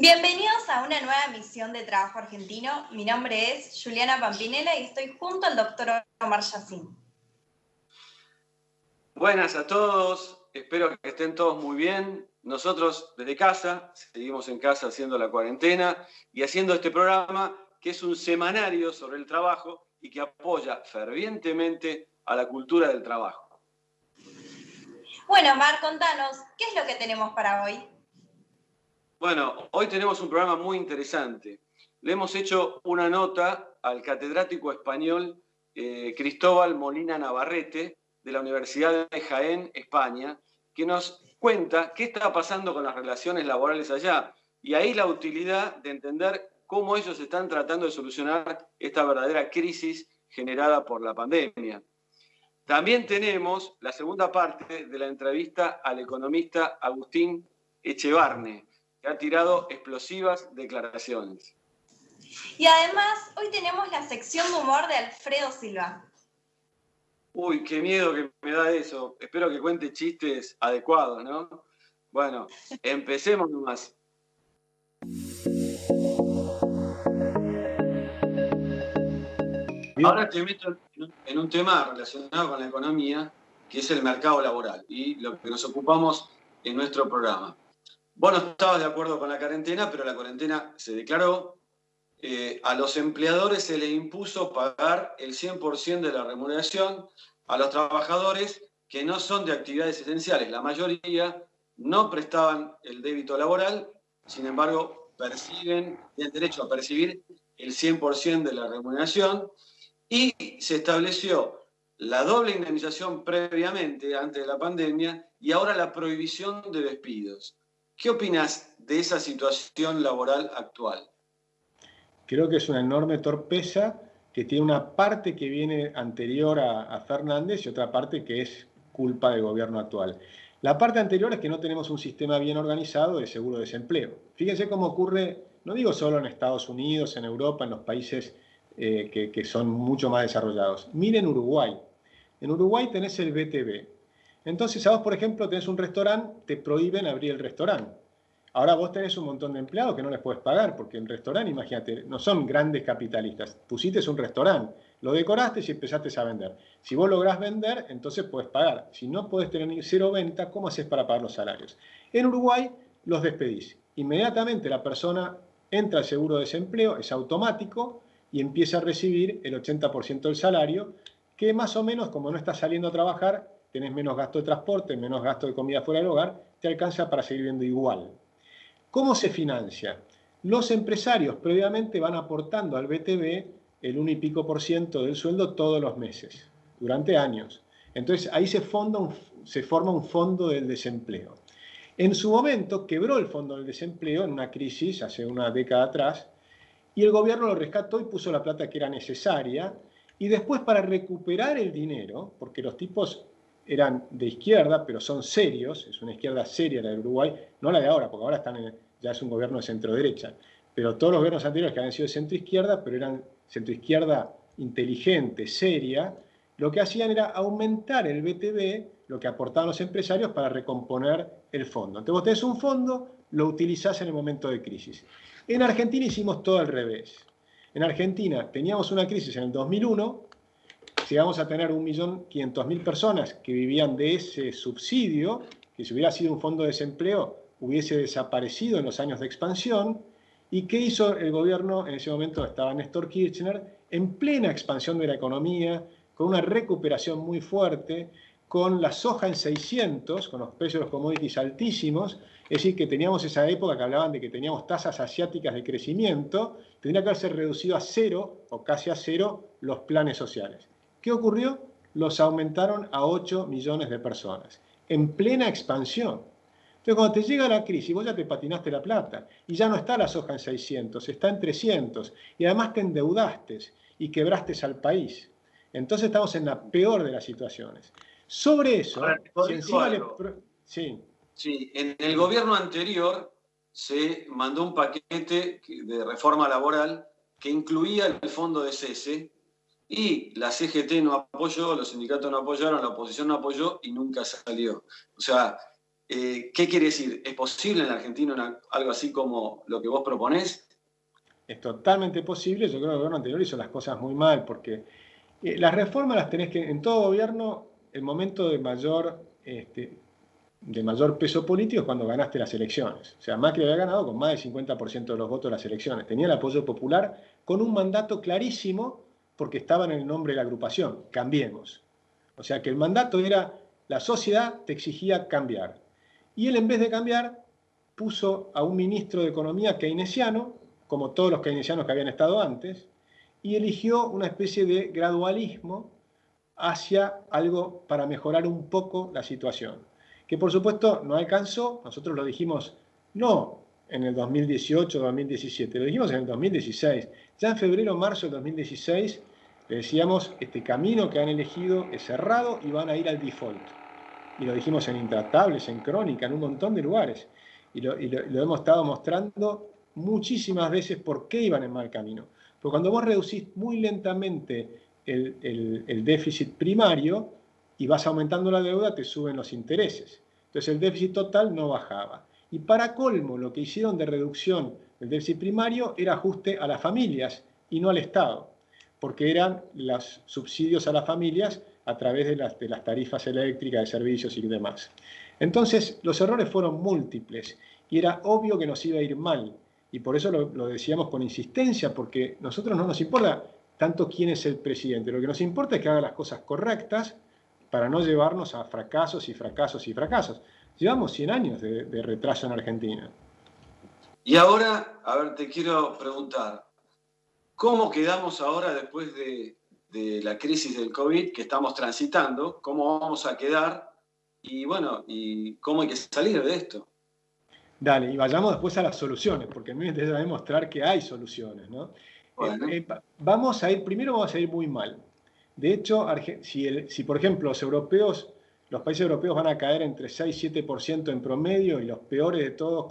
Bienvenidos a una nueva emisión de Trabajo Argentino. Mi nombre es Juliana Pampinella y estoy junto al doctor Omar Yassin. Buenas a todos, espero que estén todos muy bien. Nosotros desde casa, seguimos en casa haciendo la cuarentena y haciendo este programa que es un semanario sobre el trabajo y que apoya fervientemente a la cultura del trabajo. Bueno, Omar, contanos, ¿qué es lo que tenemos para hoy? Bueno, hoy tenemos un programa muy interesante. Le hemos hecho una nota al catedrático español Cristóbal Molina Navarrete, de la Universidad de Jaén, España, que nos cuenta qué está pasando con las relaciones laborales allá y ahí la utilidad de entender cómo ellos están tratando de solucionar esta verdadera crisis generada por la pandemia. También tenemos la segunda parte de la entrevista al economista Agustín Echevarne, que ha tirado explosivas declaraciones. Y además, hoy tenemos la sección de humor de Alfredo Silva. Uy, qué miedo que me da eso. Espero que cuente chistes adecuados, ¿no? Bueno, empecemos nomás. Ahora te meto en un tema relacionado con la economía, que es el mercado laboral y lo que nos ocupamos en nuestro programa. Vos no estabas de acuerdo con la cuarentena, pero la cuarentena se declaró. A los empleadores se les impuso pagar el 100% de la remuneración a los trabajadores que no son de actividades esenciales. La mayoría no prestaban el débito laboral, sin embargo, tienen derecho a percibir el 100% de la remuneración y se estableció la doble indemnización previamente, antes de la pandemia, y ahora la prohibición de despidos. ¿Qué opinas de esa situación laboral actual? Creo que es una enorme torpeza que tiene una parte que viene anterior a Fernández y otra parte que es culpa del gobierno actual. La parte anterior es que no tenemos un sistema bien organizado de seguro de desempleo. Fíjense cómo ocurre, no digo solo en Estados Unidos, en Europa, en los países que son mucho más desarrollados. Miren Uruguay. En Uruguay tenés el BTV. Entonces a vos, por ejemplo, tenés un restaurante, te prohíben abrir el restaurante. Ahora vos tenés un montón de empleados que no les puedes pagar, porque en restaurante, imagínate, no son grandes capitalistas. Pusiste un restaurante, lo decoraste y empezaste a vender. Si vos lográs vender, entonces podés pagar. Si no podés tener cero venta, ¿cómo haces para pagar los salarios? En Uruguay los despedís. Inmediatamente la persona entra al seguro de desempleo, es automático, y empieza a recibir el 80% del salario, que más o menos, como no estás saliendo a trabajar, tenés menos gasto de transporte, menos gasto de comida fuera del hogar, te alcanza para seguir viviendo igual. ¿Cómo se financia? Los empresarios previamente van aportando al BTV el 1 y pico por ciento del sueldo todos los meses, durante años. Entonces ahí se forma un fondo del desempleo. En su momento quebró el fondo del desempleo en una crisis hace una década atrás y el gobierno lo rescató y puso la plata que era necesaria y después para recuperar el dinero, porque los tipos eran de izquierda, pero son serios, es una izquierda seria la de Uruguay, no la de ahora, porque ahora ya es un gobierno de centro-derecha, pero todos los gobiernos anteriores que habían sido de centro-izquierda, pero eran centro-izquierda inteligente, seria, lo que hacían era aumentar el BTV, lo que aportaban los empresarios para recomponer el fondo. Entonces vos tenés un fondo, lo utilizás en el momento de crisis. En Argentina hicimos todo al revés. En Argentina teníamos una crisis en el 2001, llegamos a tener 1.500.000 personas que vivían de ese subsidio, que si hubiera sido un fondo de desempleo hubiese desaparecido en los años de expansión. ¿Y qué hizo el gobierno? En ese momento estaba Néstor Kirchner, en plena expansión de la economía, con una recuperación muy fuerte, con la soja en 600, con los precios de los commodities altísimos, es decir, que teníamos esa época que hablaban de que teníamos tasas asiáticas de crecimiento, tendría que haberse reducido a cero o casi a cero los planes sociales. ¿Qué ocurrió? Los aumentaron a 8 millones de personas, en plena expansión. Entonces, cuando te llega la crisis, vos ya te patinaste la plata, y ya no está la soja en 600, está en 300, y además te endeudaste y quebraste al país. Entonces estamos en la peor de las situaciones. Sobre eso, si encima Sí, en el gobierno anterior se mandó un paquete de reforma laboral que incluía el fondo de cese, y la CGT no apoyó, los sindicatos no apoyaron, la oposición no apoyó y nunca salió. O sea, ¿qué quiere decir? ¿Es posible en la Argentina algo así como lo que vos proponés? Es totalmente posible. Yo creo que el gobierno anterior hizo las cosas muy mal, porque las reformas las tenés que, en todo gobierno, el momento de mayor peso político es cuando ganaste las elecciones. O sea, Macri había ganado con más del 50% de los votos de las elecciones. Tenía el apoyo popular con un mandato clarísimo porque estaba en el nombre de la agrupación, Cambiemos. O sea que el mandato era, la sociedad te exigía cambiar. Y él, en vez de cambiar, puso a un ministro de Economía keynesiano, como todos los keynesianos que habían estado antes, y eligió una especie de gradualismo hacia algo para mejorar un poco la situación. Que por supuesto no alcanzó, nosotros lo dijimos no en el 2018 o 2017, lo dijimos en el 2016. Ya en febrero o marzo del 2016 le decíamos, este camino que han elegido es cerrado y van a ir al default. Y lo dijimos en Intratables, en Crónica, en un montón de lugares. Y lo hemos estado mostrando muchísimas veces por qué iban en mal camino. Porque cuando vos reducís muy lentamente el déficit primario y vas aumentando la deuda, te suben los intereses. Entonces el déficit total no bajaba. Y para colmo, lo que hicieron de reducción del déficit primario era ajuste a las familias y no al Estado, porque eran los subsidios a las familias a través de las tarifas eléctricas, de servicios y demás. Entonces los errores fueron múltiples y era obvio que nos iba a ir mal. Y por eso lo decíamos con insistencia, porque a nosotros no nos importa tanto quién es el presidente. Lo que nos importa es que haga las cosas correctas para no llevarnos a fracasos y fracasos y fracasos. Llevamos 100 años de retraso en Argentina. Y ahora, a ver, te quiero preguntar, ¿cómo quedamos ahora después de la crisis del COVID que estamos transitando? ¿Cómo vamos a quedar? Y bueno, ¿y cómo hay que salir de esto? Dale, y vayamos después a las soluciones, porque a mí me interesa demostrar que hay soluciones, ¿no? Bueno. Primero vamos a ir muy mal. De hecho, si por ejemplo los países europeos van a caer entre 6 y 7% en promedio, y los peores de todos,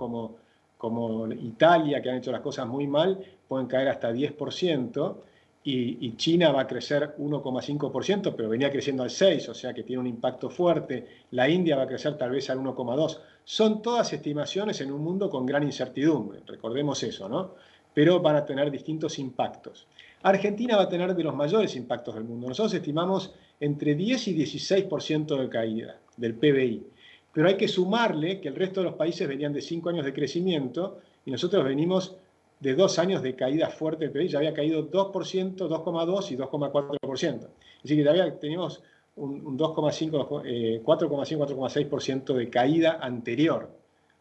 como Italia, que han hecho las cosas muy mal, pueden caer hasta 10%, y China va a crecer 1,5%, pero venía creciendo al 6%, o sea que tiene un impacto fuerte. La India va a crecer tal vez al 1,2%. Son todas estimaciones en un mundo con gran incertidumbre, recordemos eso, ¿no? Pero van a tener distintos impactos. Argentina va a tener de los mayores impactos del mundo. Nosotros estimamos entre 10 y 16% de caída del PBI. Pero hay que sumarle que el resto de los países venían de 5 años de crecimiento y nosotros venimos de 2 años de caída fuerte del PBI. Ya había caído 2%, 2,2% y 2,4%. Así que todavía teníamos un 2,5, 4,5, 4,6% de caída anterior.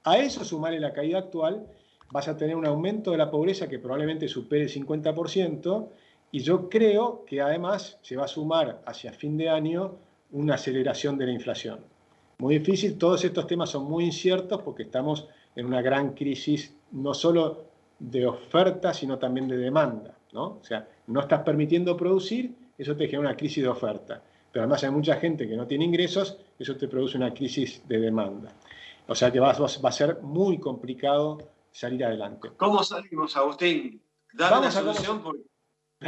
A eso sumarle la caída actual, vas a tener un aumento de la pobreza que probablemente supere el 50%, y yo creo que además se va a sumar hacia fin de año una aceleración de la inflación. Muy difícil, todos estos temas son muy inciertos porque estamos en una gran crisis, no solo de oferta, sino también de demanda, ¿no? O sea, no estás permitiendo producir, eso te genera una crisis de oferta. Pero además hay mucha gente que no tiene ingresos, eso te produce una crisis de demanda. O sea que va a ser muy complicado salir adelante. ¿Cómo salimos, Agustín? Dame una solución, porque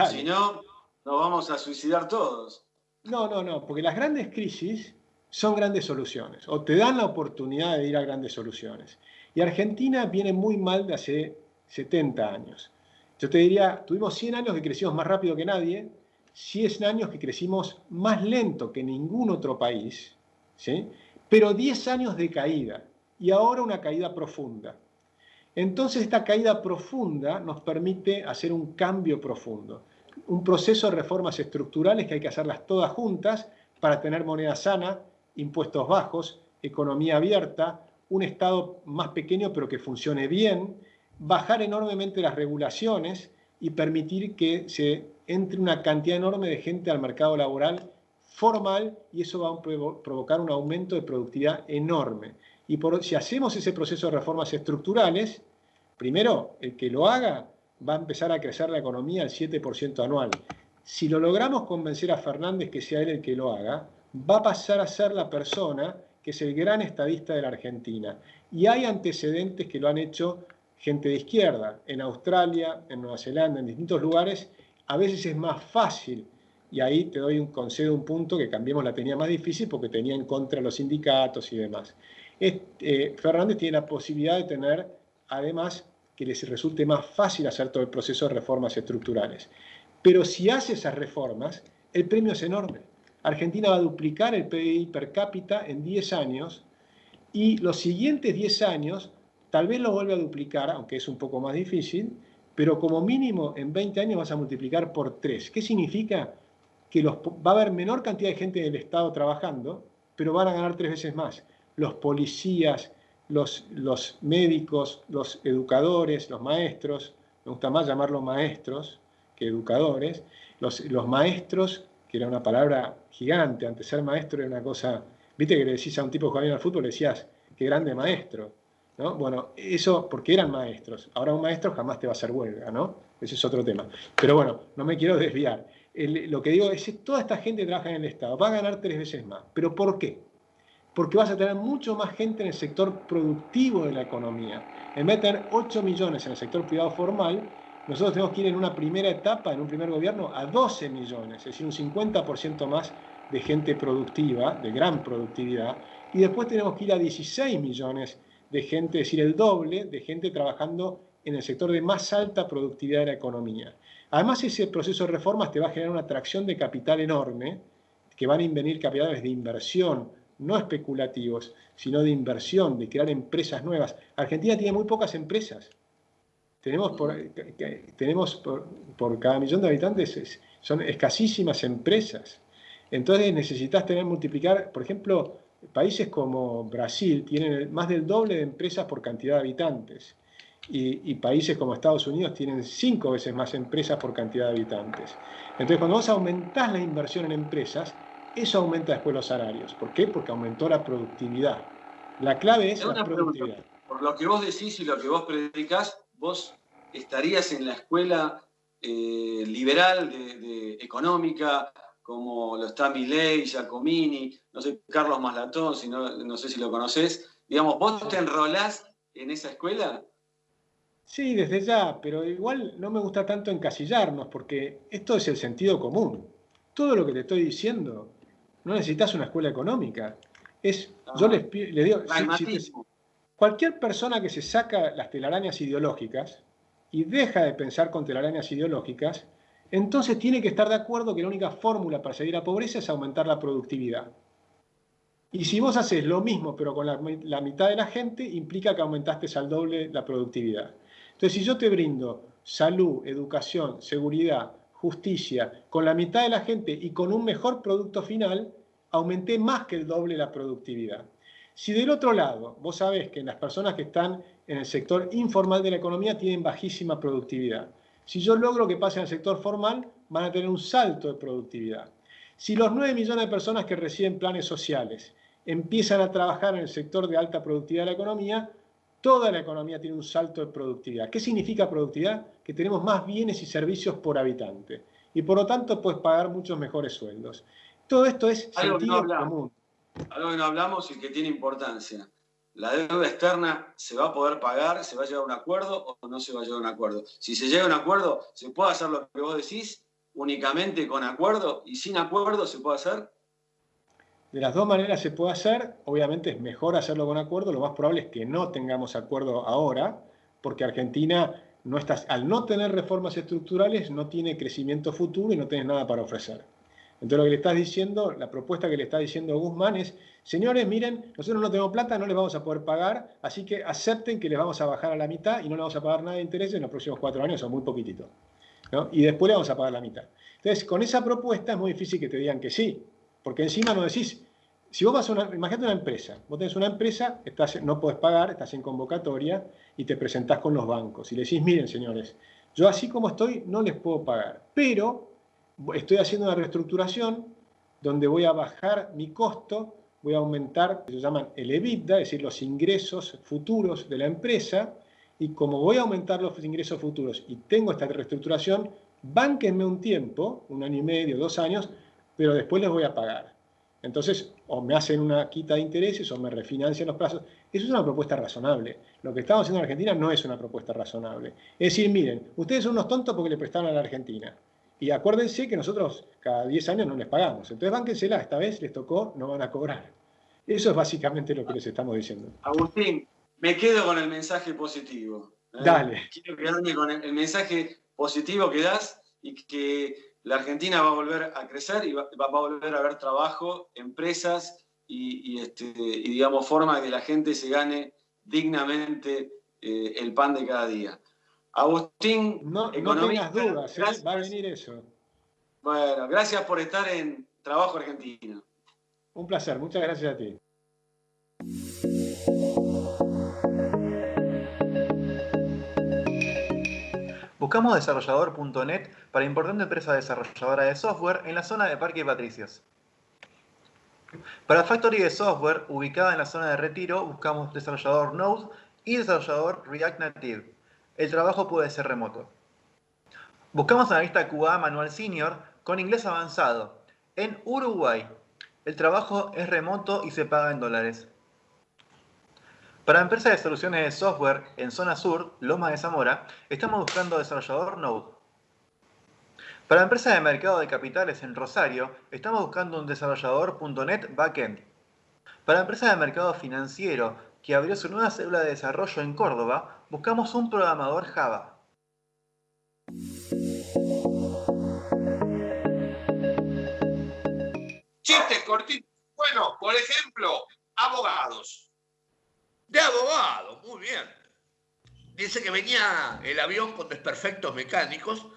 si no, nos vamos a suicidar todos. No, porque las grandes crisis son grandes soluciones, o te dan la oportunidad de ir a grandes soluciones. Y Argentina viene muy mal de hace 70 años. Yo te diría, tuvimos 100 años que crecimos más rápido que nadie, 100 años que crecimos más lento que ningún otro país, ¿sí? Pero 10 años de caída, y ahora una caída profunda. Entonces esta caída profunda nos permite hacer un cambio profundo, un proceso de reformas estructurales que hay que hacerlas todas juntas para tener moneda sana, impuestos bajos, economía abierta, un Estado más pequeño pero que funcione bien, bajar enormemente las regulaciones y permitir que se entre una cantidad enorme de gente al mercado laboral formal, y eso va a provocar un aumento de productividad enorme. Y si hacemos ese proceso de reformas estructurales, primero, el que lo haga va a empezar a crecer la economía al 7% anual. Si lo logramos convencer a Fernández que sea él el que lo haga, va a pasar a ser la persona que es el gran estadista de la Argentina. Y hay antecedentes que lo han hecho gente de izquierda, en Australia, en Nueva Zelanda, en distintos lugares. A veces es más fácil, y ahí concedo un punto, que Cambiemos la tenía más difícil porque tenía en contra los sindicatos y demás. Fernández tiene la posibilidad de tener, además, que les resulte más fácil hacer todo el proceso de reformas estructurales. Pero si hace esas reformas, el premio es enorme. Argentina va a duplicar el PBI per cápita en 10 años y los siguientes 10 años tal vez lo vuelve a duplicar, aunque es un poco más difícil, pero como mínimo en 20 años vas a multiplicar por 3. ¿Qué significa? Que va a haber menor cantidad de gente del Estado trabajando, pero van a ganar 3 veces más. Los policías, los médicos, los educadores, los maestros, me gusta más llamarlos maestros que educadores, los maestros, que era una palabra gigante, antes ser maestro era una cosa, viste que le decís a un tipo que juega bien al fútbol, le decías, qué grande maestro, ¿no? Bueno, eso porque eran maestros, ahora un maestro jamás te va a hacer huelga, ¿no? Ese es otro tema. Pero bueno, no me quiero desviar. Lo que digo es que toda esta gente que trabaja en el Estado va a ganar 3 veces más. ¿Pero por qué? Porque vas a tener mucho más gente en el sector productivo de la economía. En vez de tener 8 millones en el sector privado formal, nosotros tenemos que ir en una primera etapa, en un primer gobierno, a 12 millones, es decir, un 50% más de gente productiva, de gran productividad, y después tenemos que ir a 16 millones de gente, es decir, el doble de gente trabajando en el sector de más alta productividad de la economía. Además, ese proceso de reformas te va a generar una atracción de capital enorme, que van a venir capitales de inversión, no especulativos, sino de inversión, de crear empresas nuevas. Argentina tiene muy pocas empresas. Tenemos por cada millón de habitantes, son escasísimas empresas. Entonces necesitas multiplicar, por ejemplo, países como Brasil tienen más del doble de empresas por cantidad de habitantes. Y países como Estados Unidos tienen 5 veces más empresas por cantidad de habitantes. Entonces, cuando vos aumentás la inversión en empresas, eso aumenta después los salarios. ¿Por qué? Porque aumentó la productividad. La clave es la productividad. Pregunta. Por lo que vos decís y lo que vos predicás, vos estarías en la escuela liberal de económica, como lo está Milei, Giacomini, no sé, Carlos Maslatón, no sé si lo conocés. Digamos, ¿vos te enrolás en esa escuela? Sí, desde ya, pero igual no me gusta tanto encasillarnos, porque esto es el sentido común. Todo lo que te estoy diciendo, no necesitas una escuela económica. Yo les digo, cualquier persona que se saca las telarañas ideológicas y deja de pensar con telarañas ideológicas, entonces tiene que estar de acuerdo que la única fórmula para salir a la pobreza es aumentar la productividad. Y si vos haces lo mismo, pero con la mitad de la gente, implica que aumentaste al doble la productividad. Entonces, si yo te brindo salud, educación, seguridad, justicia, con la mitad de la gente y con un mejor producto final, aumenté más que el doble la productividad. Si del otro lado, vos sabés que las personas que están en el sector informal de la economía tienen bajísima productividad. Si yo logro que pasen al sector formal, van a tener un salto de productividad. Si los 9 millones de personas que reciben planes sociales empiezan a trabajar en el sector de alta productividad de la economía, toda la economía tiene un salto de productividad. ¿Qué significa productividad? Que tenemos más bienes y servicios por habitante. Y por lo tanto puedes pagar muchos mejores sueldos. Todo esto es sentido común. Algo que no hablamos y que tiene importancia. ¿La deuda externa se va a poder pagar? ¿Se va a llegar a un acuerdo o no se va a llegar a un acuerdo? Si se llega a un acuerdo, ¿se puede hacer lo que vos decís únicamente con acuerdo? ¿Y sin acuerdo se puede hacer? De las dos maneras se puede hacer, obviamente es mejor hacerlo con acuerdo, lo más probable es que no tengamos acuerdo ahora, porque Argentina al no tener reformas estructurales no tiene crecimiento futuro y no tenés nada para ofrecer. Entonces lo que le estás diciendo, la propuesta que le está diciendo Guzmán es, señores, miren, nosotros no tenemos plata, no les vamos a poder pagar, así que acepten que les vamos a bajar a la mitad y no les vamos a pagar nada de intereses en los próximos 4 años, son muy poquitito, ¿no? Y después le vamos a pagar la mitad. Entonces, con esa propuesta es muy difícil que te digan que sí, porque encima no decís, si vos vas a imagínate una empresa, vos tenés una empresa, no podés pagar, estás en convocatoria y te presentás con los bancos y le decís, miren señores, yo así como estoy no les puedo pagar, pero estoy haciendo una reestructuración donde voy a bajar mi costo, voy a aumentar, lo que se llaman el EBITDA, es decir, los ingresos futuros de la empresa, y como voy a aumentar los ingresos futuros y tengo esta reestructuración, bánquenme un tiempo, 1 año y medio, 2 años, pero después les voy a pagar. Entonces, o me hacen una quita de intereses o me refinancian los plazos. Eso es una propuesta razonable. Lo que estamos haciendo en Argentina no es una propuesta razonable. Es decir, miren, ustedes son unos tontos porque le prestaron a la Argentina. Y acuérdense que nosotros cada 10 años no les pagamos. Entonces, bánquensela, esta vez les tocó, no van a cobrar. Eso es básicamente lo que les estamos diciendo. Agustín, me quedo con el mensaje positivo. Dale. Quiero quedarme con el mensaje positivo que das y que la Argentina va a volver a crecer y va a volver a haber trabajo, empresas y digamos, forma de que la gente se gane dignamente el pan de cada día. Agustín, no tengas dudas, gracias. Va a venir eso. Bueno, gracias por estar en Trabajo Argentino. Un placer, muchas gracias a ti. Buscamos desarrollador.net para importante empresa desarrolladora de software en la zona de Parque Patricios. Para Factory de software, ubicada en la zona de Retiro, buscamos desarrollador Node y desarrollador React Native. El trabajo puede ser remoto. Buscamos analista QA manual senior con inglés avanzado en Uruguay. El trabajo es remoto y se paga en dólares. Para empresa de soluciones de software en zona sur, Loma de Zamora, estamos buscando desarrollador Node. Para empresa de mercado de capitales en Rosario, estamos buscando un desarrollador.net backend. Para empresa de mercado financiero que abrió su nueva célula de desarrollo en Córdoba, buscamos un programador Java. Chistes cortitos. Bueno, por ejemplo, abogados. De abogados, muy bien. Dice que venía el avión con desperfectos mecánicos.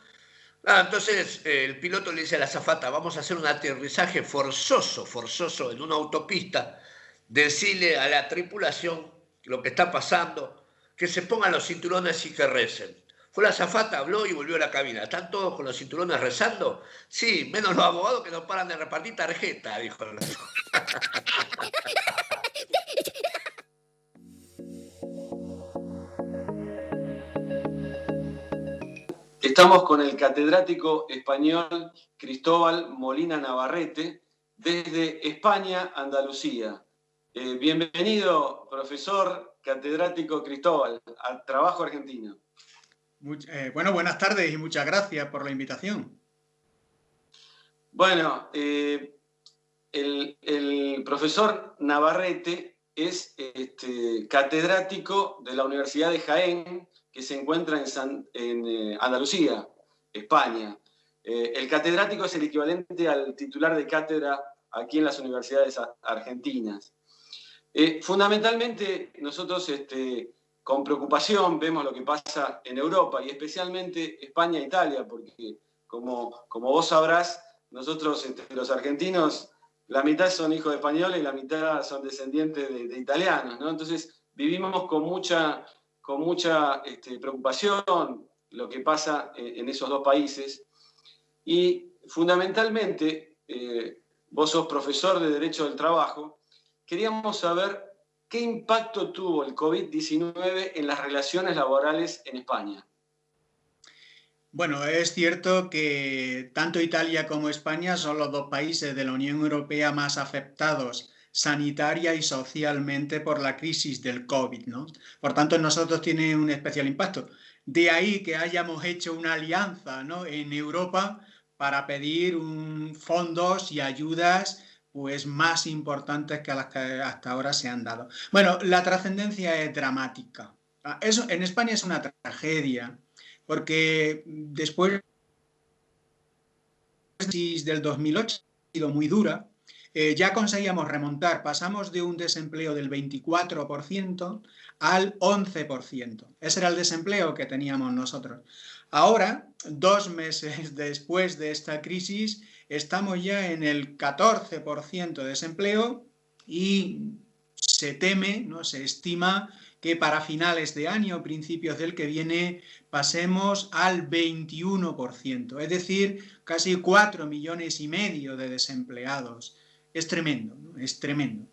Entonces el piloto le dice a la azafata, vamos a hacer un aterrizaje forzoso en una autopista. Decirle a la tripulación lo que está pasando, que se pongan los cinturones y que recen. Fue la azafata, habló y volvió a la cabina. ¿Están todos con los cinturones rezando? Sí, menos los abogados que no paran de repartir tarjeta, dijo. Estamos con el catedrático español Cristóbal Molina Navarrete desde España, Andalucía. Bienvenido, profesor catedrático Cristóbal, a Trabajo Argentino. Bueno, buenas tardes y muchas gracias por la invitación. Bueno, el profesor Navarrete es catedrático de la Universidad de Jaén, que se encuentra en Andalucía, España. El catedrático es el equivalente al titular de cátedra aquí en las universidades argentinas. Fundamentalmente, nosotros con preocupación vemos lo que pasa en Europa y especialmente España e Italia, porque como vos sabrás, nosotros los argentinos, la mitad son hijos de españoles y la mitad son descendientes de italianos, ¿no? Entonces vivimos con mucha preocupación lo que pasa en esos dos países y fundamentalmente vos sos profesor de Derecho del Trabajo, queríamos saber qué impacto tuvo el COVID-19 en las relaciones laborales en España. Bueno, es cierto que tanto Italia como España son los dos países de la Unión Europea más afectados sanitaria y socialmente por la crisis del COVID, ¿no? Por tanto, en nosotros tiene un especial impacto. De ahí que hayamos hecho una alianza, ¿no?, en Europa para pedir fondos y ayudas pues más importantes que las que hasta ahora se han dado. Bueno, la trascendencia es dramática. Eso en España es una tragedia, porque después de la crisis del 2008 ha sido muy dura. Ya conseguíamos remontar, pasamos de un desempleo del 24% al 11%. Ese era el desempleo que teníamos nosotros. Ahora, 2 meses después de esta crisis, estamos ya en el 14% de desempleo y se teme, ¿no?, se estima que para finales de año, principios del que viene, pasemos al 21%, es decir, casi 4,5 millones de desempleados. Es tremendo, ¿no? Es tremendo.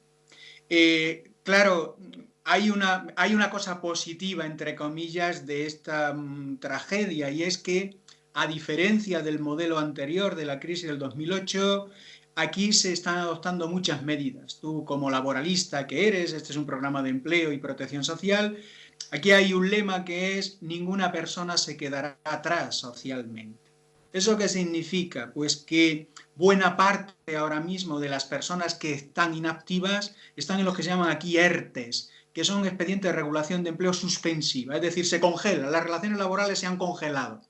Claro, hay una cosa positiva, entre comillas, de esta tragedia, y es que, a diferencia del modelo anterior de la crisis del 2008, aquí se están adoptando muchas medidas. Tú, como laboralista que eres, este es un programa de empleo y protección social, aquí hay un lema que es: ninguna persona se quedará atrás socialmente. ¿Eso qué significa? Pues que buena parte ahora mismo de las personas que están inactivas están en lo que se llaman aquí ERTES, que son expedientes de regulación de empleo suspensiva, es decir, se congela, las relaciones laborales se han congelado.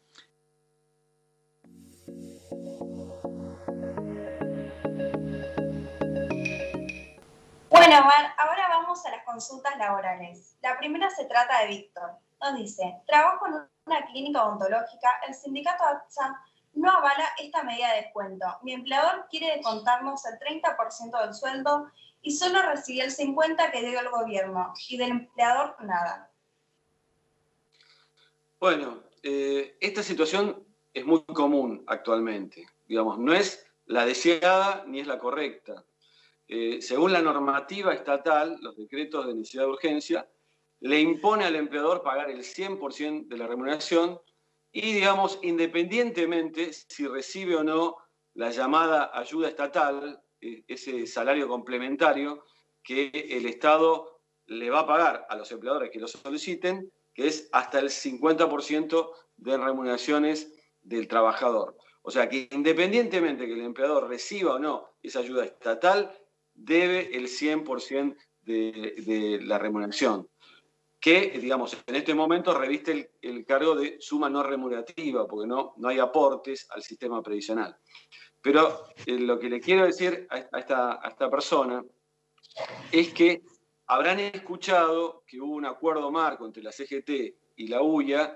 Bueno, Mar, ahora vamos a las consultas laborales. La primera se trata de Víctor. Nos dice, trabajo en una clínica odontológica, el sindicato ATSA no avala esta medida de descuento. Mi empleador quiere descontarnos el 30% del sueldo y solo recibí el 50% que dio el gobierno, y del empleador nada. Bueno, esta situación es muy común actualmente. Digamos, no es la deseada ni es la correcta. Según la normativa estatal, los decretos de necesidad de urgencia, le impone al empleador pagar el 100% de la remuneración y, digamos, independientemente si recibe o no la llamada ayuda estatal, ese salario complementario que el Estado le va a pagar a los empleadores que lo soliciten, que es hasta el 50% de remuneraciones del trabajador. O sea que independientemente que el empleador reciba o no esa ayuda estatal, debe el 100% de la remuneración, que, digamos, en este momento reviste el cargo de suma no remunerativa, porque no hay aportes al sistema previsional. Pero lo que le quiero decir a esta persona es que habrán escuchado que hubo un acuerdo marco entre la CGT y la UIA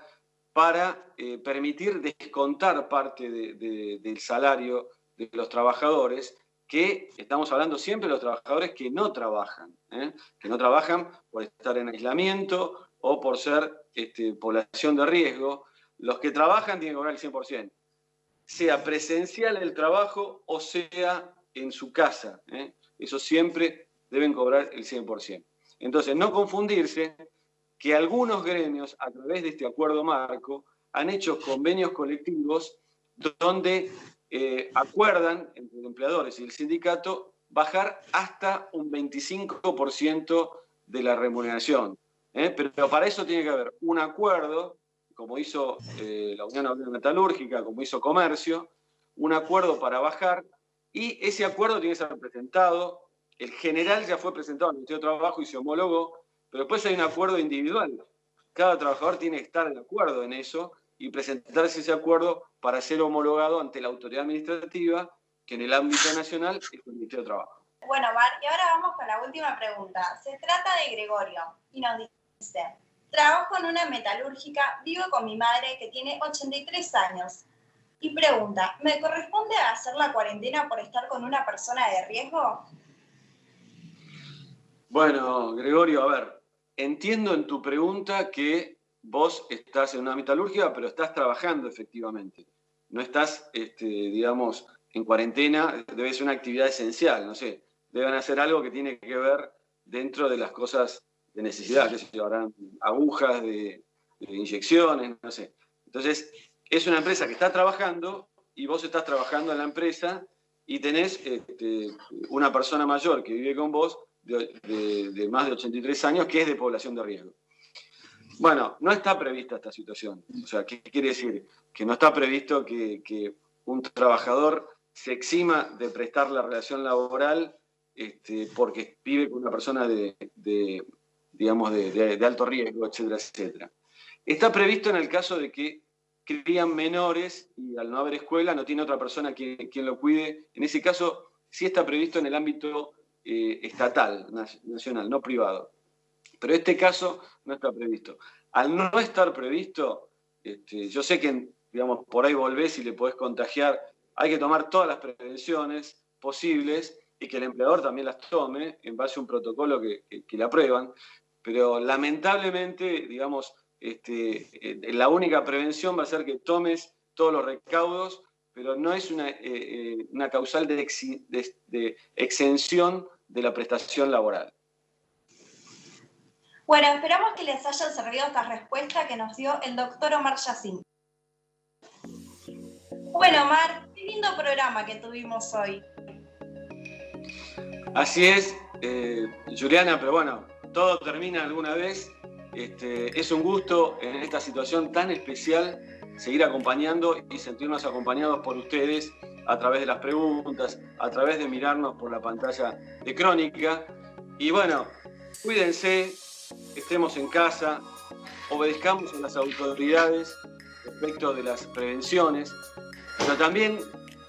para permitir descontar parte del salario de los trabajadores, que estamos hablando siempre de los trabajadores que no trabajan por estar en aislamiento o por ser población de riesgo. Los que trabajan tienen que cobrar el 100%, sea presencial el trabajo o sea en su casa. Eso siempre deben cobrar el 100%. Entonces, no confundirse que algunos gremios, a través de este acuerdo marco, han hecho convenios colectivos donde acuerdan entre los empleadores y el sindicato bajar hasta un 25% de la remuneración. Pero para eso tiene que haber un acuerdo, como hizo la Unión Obrera Metalúrgica, como hizo Comercio, un acuerdo para bajar, y ese acuerdo tiene que ser presentado. El general ya fue presentado al Ministerio de Trabajo y se homologó, pero después hay un acuerdo individual. Cada trabajador tiene que estar de acuerdo en eso y presentarse ese acuerdo para ser homologado ante la autoridad administrativa, que en el ámbito nacional es el Ministerio de Trabajo. Bueno, Mar, y ahora vamos con la última pregunta. Se trata de Gregorio y nos dice, trabajo en una metalúrgica, vivo con mi madre que tiene 83 años. Y pregunta, ¿me corresponde hacer la cuarentena por estar con una persona de riesgo? Bueno, Gregorio, a ver, entiendo en tu pregunta que vos estás en una metalúrgica, pero estás trabajando efectivamente. No estás, digamos, en cuarentena, debe ser una actividad esencial, no sé. Deben hacer algo que tiene que ver dentro de las cosas de necesidad, que se habrán agujas de inyecciones, no sé. Entonces, es una empresa que está trabajando y vos estás trabajando en la empresa y tenés una persona mayor que vive con vos de más de 83 años que es de población de riesgo. Bueno, no está prevista esta situación. O sea, ¿qué quiere decir? Que no está previsto que un trabajador se exima de prestar la relación laboral porque vive con una persona de alto riesgo, etcétera, etcétera. Está previsto en el caso de que crían menores y al no haber escuela no tiene otra persona quien lo cuide. En ese caso sí está previsto en el ámbito estatal, nacional, no privado. Pero este caso no está previsto. Al no estar previsto, yo sé que, digamos, por ahí volvés y le podés contagiar. Hay que tomar todas las prevenciones posibles y que el empleador también las tome en base a un protocolo que le aprueban. Pero lamentablemente, digamos, la única prevención va a ser que tomes todos los recaudos, pero no es una causal de exención de la prestación laboral. Bueno, esperamos que les haya servido esta respuesta que nos dio el doctor Omar Yassin. Bueno, Omar, qué lindo programa que tuvimos hoy. Así es, Juliana, pero bueno, todo termina alguna vez. Es un gusto en esta situación tan especial seguir acompañando y sentirnos acompañados por ustedes a través de las preguntas, a través de mirarnos por la pantalla de Crónica. Y bueno, cuídense, estemos en casa, obedezcamos a las autoridades respecto de las prevenciones, pero también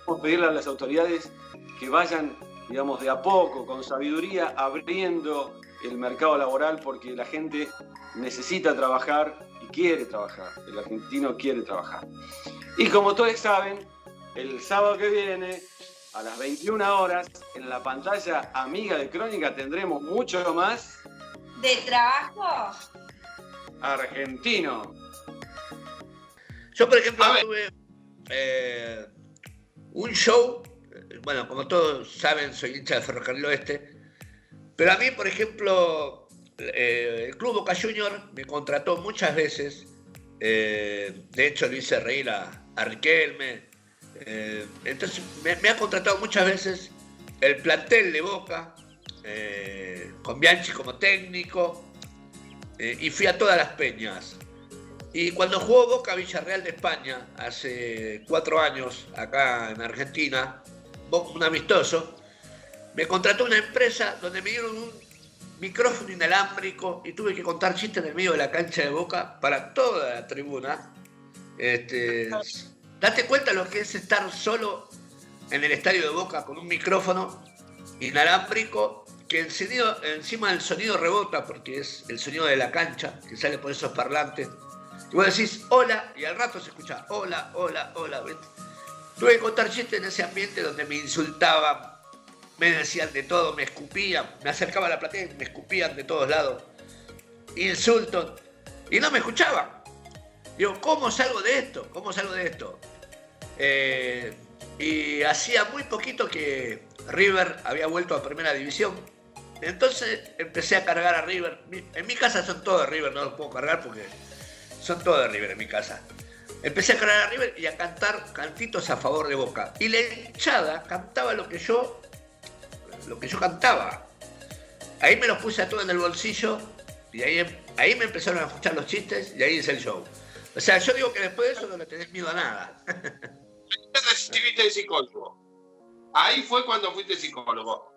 vamos a pedirle a las autoridades que vayan, digamos, de a poco, con sabiduría, abriendo el mercado laboral, porque la gente necesita trabajar y quiere trabajar, el argentino quiere trabajar. Y como todos saben, el sábado que viene, a las 21 horas, en la pantalla amiga de Crónica tendremos mucho más ¿de trabajo? argentino. Yo, por ejemplo, tuve un show, bueno, como todos saben, soy hincha de Ferrocarril Oeste, pero a mí, por ejemplo, el Club Boca Junior me contrató muchas veces, de hecho lo hice reír a Riquelme, entonces me ha contratado muchas veces el plantel de Boca, con Bianchi como técnico, y fui a todas las peñas. Y cuando jugó Boca Villarreal de España, hace 4 años, acá en Argentina, un amistoso, me contrató una empresa donde me dieron un micrófono inalámbrico y tuve que contar chistes en el medio de la cancha de Boca para toda la tribuna. Date cuenta lo que es estar solo en el estadio de Boca con un micrófono inalámbrico, que encima del sonido rebota, porque es el sonido de la cancha que sale por esos parlantes. Y vos decís hola, y al rato se escucha hola, hola, hola. ¿Ves? Tuve que contar chistes en ese ambiente donde me insultaban, me decían de todo, me escupían, me acercaba a la platea y me escupían de todos lados. Insultos. Y no me escuchaban. Digo, ¿cómo salgo de esto? ¿Cómo salgo de esto? Y hacía muy poquito que River había vuelto a Primera División. Entonces empecé a cargar a River. En mi casa son todos de River, no los puedo cargar porque son todos de River en mi casa. Empecé a cargar a River y a cantar cantitos a favor de Boca. Y la hinchada cantaba lo que yo cantaba. Ahí me los puse a todos en el bolsillo y ahí me empezaron a escuchar los chistes y ahí hice el show. O sea, yo digo que después de eso no le tenés miedo a nada. Te recibiste de psicólogo. Ahí fue cuando fuiste psicólogo.